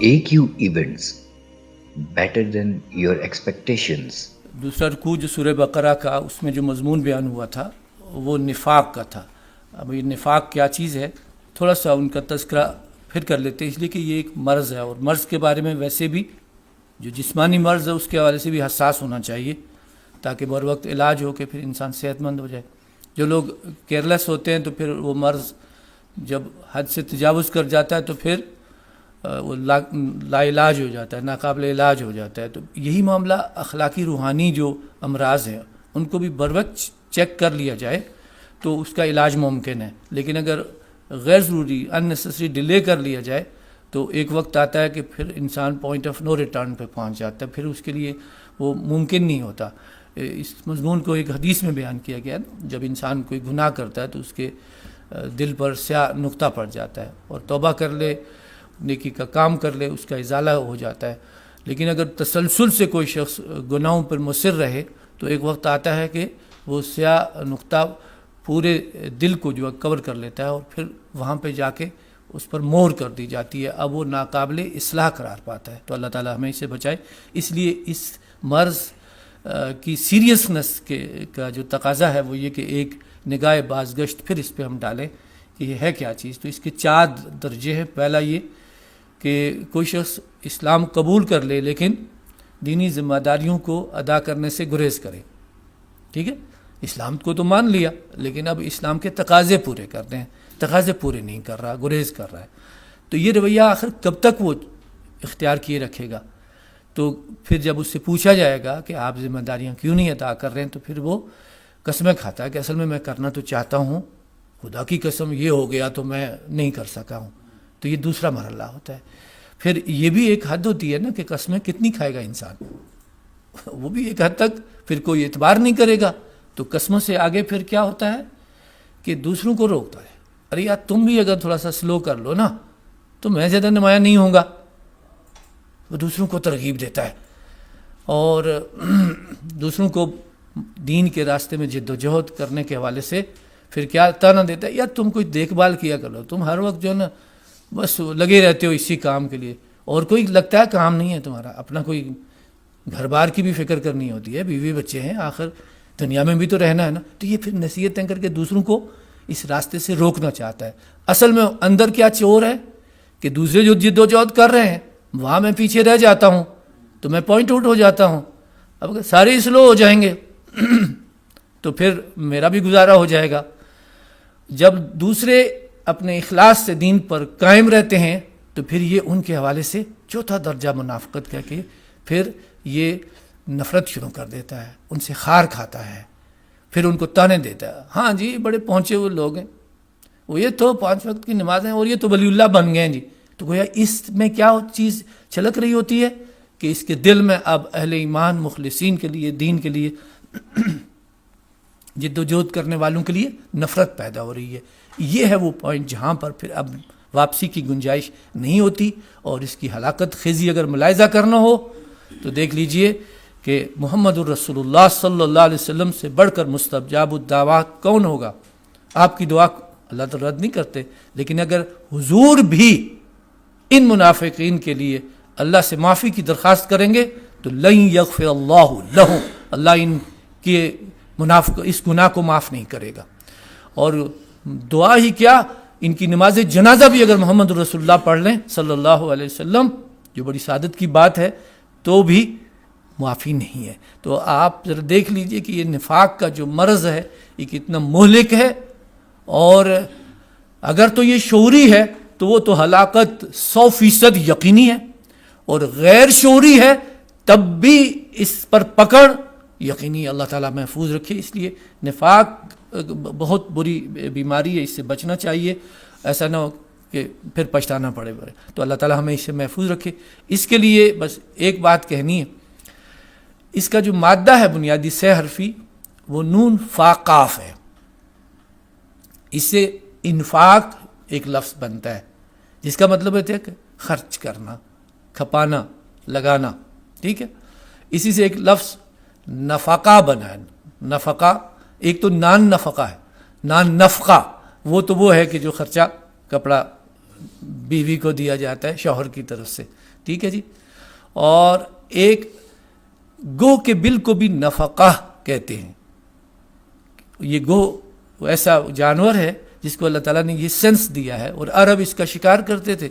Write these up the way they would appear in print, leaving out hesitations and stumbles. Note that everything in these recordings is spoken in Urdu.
AQ events better than your expectations. دوسرا رکوع جو سورہ بقرہ کا اس میں جو مضمون بیان ہوا تھا وہ نفاق کا تھا. اب یہ نفاق کیا چیز ہے تھوڑا سا ان کا تذکرہ پھر کر لیتے ہیں، اس لیے کہ یہ ایک مرض ہے، اور مرض کے بارے میں ویسے بھی جو جسمانی مرض ہے اس کے حوالے سے بھی حساس ہونا چاہیے تاکہ بر وقت علاج ہو کہ پھر انسان صحت مند ہو جائے. جو لوگ کیئرلیس ہوتے ہیں تو پھر وہ مرض جب حد سے تجاوز کر جاتا ہے تو پھر وہ لا علاج ہو جاتا ہے، ناقابل علاج ہو جاتا ہے. تو یہی معاملہ اخلاقی روحانی جو امراض ہیں ان کو بھی بر وقت چیک کر لیا جائے تو اس کا علاج ممکن ہے. لیکن اگر غیر ضروری اننیسیسری ڈیلے کر لیا جائے تو ایک وقت آتا ہے کہ پھر انسان پوائنٹ آف نو ریٹرن پہ پہنچ جاتا ہے، پھر اس کے لیے وہ ممکن نہیں ہوتا. اس مضمون کو ایک حدیث میں بیان کیا گیا ہے، جب انسان کوئی گناہ کرتا ہے تو اس کے دل پر سیاہ نقطہ پڑ جاتا ہے، اور توبہ کر لے، نیکی کا کام کر لے، اس کا ازالہ ہو جاتا ہے. لیکن اگر تسلسل سے کوئی شخص گناہوں پر مصر رہے تو ایک وقت آتا ہے کہ وہ سیاہ نقطہ پورے دل کو جو ہے کور کر لیتا ہے، اور پھر وہاں پہ جا کے اس پر مہر کر دی جاتی ہے، اب وہ ناقابل اصلاح قرار پاتا ہے. تو اللہ تعالی ہمیں اسے بچائے. اس لیے اس مرض کی سیریسنس کا جو تقاضا ہے وہ یہ کہ ایک نگاہ بازگشت پھر اس پہ ہم ڈالیں کہ یہ ہے کیا چیز. تو اس کے 4 درجے ہیں. پہلا یہ کہ کوئی شخص اسلام قبول کر لے لیکن دینی ذمہ داریوں کو ادا کرنے سے گریز کرے. ٹھیک ہے، اسلام کو تو مان لیا لیکن اب اسلام کے تقاضے پورے کرنے ہیں، تقاضے پورے نہیں کر رہا، گریز کر رہا ہے. تو یہ رویہ آخر کب تک وہ اختیار کیے رکھے گا؟ تو پھر جب اس سے پوچھا جائے گا کہ آپ ذمہ داریاں کیوں نہیں ادا کر رہے ہیں تو پھر وہ قسمیں کھاتا ہے کہ اصل میں کرنا تو چاہتا ہوں، خدا کی قسم یہ ہو گیا تو میں نہیں کر سکا ہوں. تو یہ دوسرا مرحلہ ہوتا ہے. پھر یہ بھی ایک حد ہوتی ہے نا کہ قسمیں کتنی کھائے گا انسان، وہ بھی ایک حد تک پھر کوئی اعتبار نہیں کرے گا. تو قسموں سے آگے پھر کیا ہوتا ہے کہ دوسروں کو روکتا ہے، ارے یار تم بھی اگر تھوڑا سا سلو کر لو نا تو میں زیادہ نمایاں نہیں ہوں گا. وہ دوسروں کو ترغیب دیتا ہے اور دوسروں کو دین کے راستے میں جد و جہد کرنے کے حوالے سے پھر کیا تانا دیتا ہے، یار تم کوئی دیکھ بھال کیا کرو، تم ہر وقت جو ہے نا بس لگے رہتے ہو اسی کام کے لیے، اور کوئی لگتا ہے کام نہیں ہے تمہارا، اپنا کوئی گھر بار کی بھی فکر کرنی ہوتی ہے، بیوی بچے ہیں، آخر دنیا میں بھی تو رہنا ہے نا. تو یہ پھر نصیحتیں کر کے دوسروں کو اس راستے سے روکنا چاہتا ہے. اصل میں اندر کیا چور ہے کہ دوسرے جو جد و جہد کر رہے ہیں وہاں میں پیچھے رہ جاتا ہوں تو میں پوائنٹ آؤٹ ہو جاتا ہوں. اب اگر سارے سلو ہو جائیں گے تو پھر میرا بھی گزارا ہو جائے گا. جب دوسرے اپنے اخلاص سے دین پر قائم رہتے ہیں تو پھر یہ ان کے حوالے سے چوتھا درجہ منافقت کہہ کے پھر یہ نفرت شروع کر دیتا ہے، ان سے خار کھاتا ہے، پھر ان کو تانے دیتا ہے. ہاں جی بڑے پہنچے ہوئے لوگ ہیں، وہ یہ تو 5 وقت کی نمازیں اور یہ تو ولی اللہ بن گئے ہیں جی. تو گویا اس میں کیا چیز چھلک رہی ہوتی ہے کہ اس کے دل میں اب اہل ایمان مخلصین کے لیے، دین کے لیے جد و جہد کرنے والوں کے لیے نفرت پیدا ہو رہی ہے. یہ ہے وہ پوائنٹ جہاں پر پھر اب واپسی کی گنجائش نہیں ہوتی. اور اس کی ہلاکت خیزی اگر ملاحظہ کرنا ہو تو دیکھ لیجئے کہ محمد الرسول اللہ صلی اللہ علیہ وسلم سے بڑھ کر مستجاب الدعوات کون ہوگا؟ آپ کی دعا اللہ تو رد نہیں کرتے، لیکن اگر حضور بھی ان منافقین کے لیے اللہ سے معافی کی درخواست کریں گے تو لن یغفر اللہ لہم، اللہ ان کے اس گناہ کو معاف نہیں کرے گا. اور دعا ہی کیا، ان کی نماز جنازہ بھی اگر محمد رسول اللہ پڑھ لیں صلی اللہ علیہ وسلم، جو بڑی سعادت کی بات ہے، تو بھی معافی نہیں ہے. تو آپ ذرا دیکھ لیجئے کہ یہ نفاق کا جو مرض ہے یہ کتنا مہلک ہے. اور اگر تو یہ شعوری ہے تو وہ تو ہلاکت 100% یقینی ہے، اور غیر شعوری ہے تب بھی اس پر پکڑ یقینی. اللہ تعالیٰ محفوظ رکھے. اس لیے نفاق بہت بری بیماری ہے، اس سے بچنا چاہیے، ایسا نہ ہو کہ پھر پچھتانا پڑے. تو اللہ تعالیٰ ہمیں اس سے محفوظ رکھے. اس کے لیے بس ایک بات کہنی ہے، اس کا جو مادہ ہے بنیادی 6 حرفی وہ نون فا قاف ہے. اس سے انفاق ایک لفظ بنتا ہے جس کا مطلب ہے کہ خرچ کرنا، کھپانا، لگانا. ٹھیک ہے، اسی سے ایک لفظ نفقہ بنا ہے. نفقہ ایک تو نان نفقہ ہے، نان نفقہ وہ تو وہ ہے کہ جو خرچہ کپڑا بیوی کو دیا جاتا ہے شوہر کی طرف سے، ٹھیک ہے جی. اور ایک گو کے بل کو بھی نفقہ کہتے ہیں. یہ گو ایسا جانور ہے جس کو اللہ تعالیٰ نے یہ سینس دیا ہے، اور عرب اس کا شکار کرتے تھے.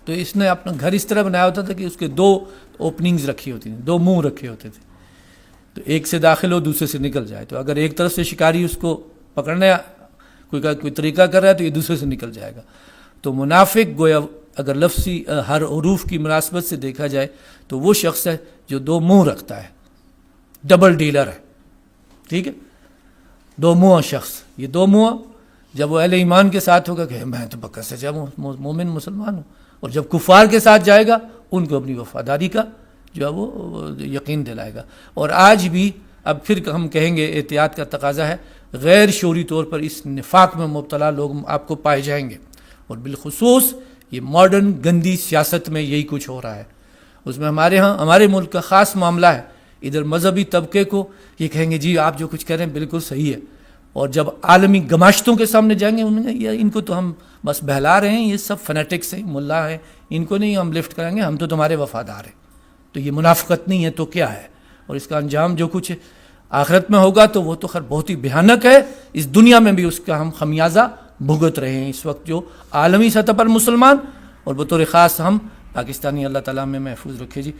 تو اس نے اپنا گھر اس طرح بنایا ہوتا تھا کہ اس کے 2 اوپننگز رکھی ہوتی تھیں، 2 منہ رکھے ہوتے تھے. تو ایک سے داخل ہو دوسرے سے نکل جائے. تو اگر ایک طرف سے شکاری اس کو پکڑنے کوئی طریقہ کر رہا ہے تو یہ دوسرے سے نکل جائے گا. تو منافق گویا اگر لفظی ہر حروف کی مناسبت سے دیکھا جائے تو وہ شخص ہے جو 2 منہ رکھتا ہے، ڈبل ڈیلر ہے. ٹھیک ہے، 2 منہ شخص. یہ 2 منہ جب وہ اہل ایمان کے ساتھ ہوگا کہ میں تو پکا سچا مومن مسلمان ہوں، اور جب کفار کے ساتھ جائے گا ان کو اپنی وفاداری کا جو ہے وہ یقین دلائے گا. اور آج بھی اب پھر ہم کہیں گے احتیاط کا تقاضا ہے، غیر شعوری طور پر اس نفاق میں مبتلا لوگ آپ کو پائے جائیں گے. اور بالخصوص یہ ماڈرن گندی سیاست میں یہی کچھ ہو رہا ہے. اس میں ہمارے ملک کا خاص معاملہ ہے. ادھر مذہبی طبقے کو یہ کہیں گے جی آپ جو کچھ کہہ رہے ہیں بالکل صحیح ہے، اور جب عالمی گماشتوں کے سامنے جائیں گے ان کو تو ہم بس بہلا رہے ہیں، یہ سب فنیٹکس ہیں، ملا ہیں، ان کو نہیں ہم لفٹ کریں گے، ہم تو تمہارے وفادار ہیں. تو یہ منافقت نہیں ہے تو کیا ہے؟ اور اس کا انجام جو کچھ آخرت میں ہوگا تو وہ تو خیر بہت ہی بھیانک ہے. اس دنیا میں بھی اس کا ہم خمیازہ بھگت رہے ہیں اس وقت، جو عالمی سطح پر مسلمان اور بطور خاص ہم پاکستانی. اللہ تعالیٰ میں محفوظ رکھے جی.